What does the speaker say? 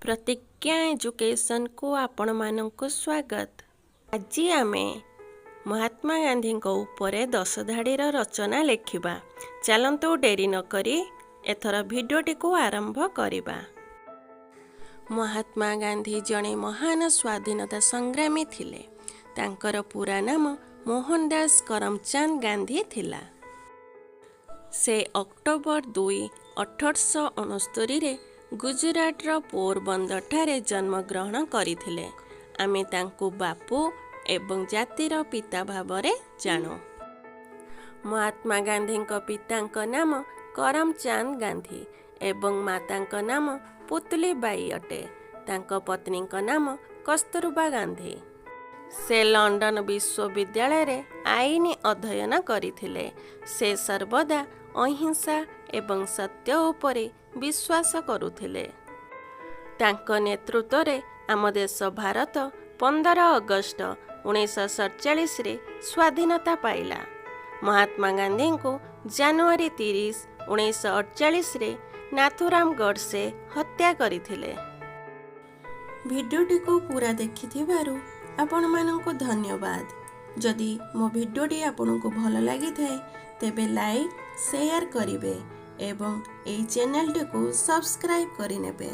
प्रतिज्ञा एजुकेशन को आपण मानक स्वागत। आज आमे महात्मा गांधी उपरे 10 धाड़ीर रचना लेखिबा। चलंतु डेरी न करी एथर भिडियोटी को आरंभ करिबा। महात्मा गांधी जणे महान स्वाधीनता संग्रामी थिले। तांकर पूरा नाम मोहनदास करमचंद गांधी थिला। से अक्टोबर 2, 1869 रे गुजरातर पोरबंदर ठारे जन्मग्रहण करथिले। आमे तांको बापू एवं जातिर पिता भावरे जानो। महात्मा गांधी पिता नाम करमचंद गांधी एवं माता नाम पुतली बाई अटे। तांको पत्नी नाम कस्तूरबा गांधी। से लंडन विश्वविद्यालय रे आईन अध्ययन करथिले। से सर्वदा अहिंसा एवं सत्य उपरे विश्वास करुथिले। तांको नेतृत्व रे आम देश भारत 15 अगस्त 1947 रे स्वाधीनता पाइला। महात्मा गांधी को जनवरी 30, 1948 रे नाथुराम गडसे हत्या करथिले। भिडियोटी को पूरा देखिथिबारु आपण माननको धन्यवाद। जदि मो भिडियोटी आपनको भल लागि थाए तेबे लाइक शेयर करिवे एवं एई चैनल को सब्सक्राइब करिनेबे।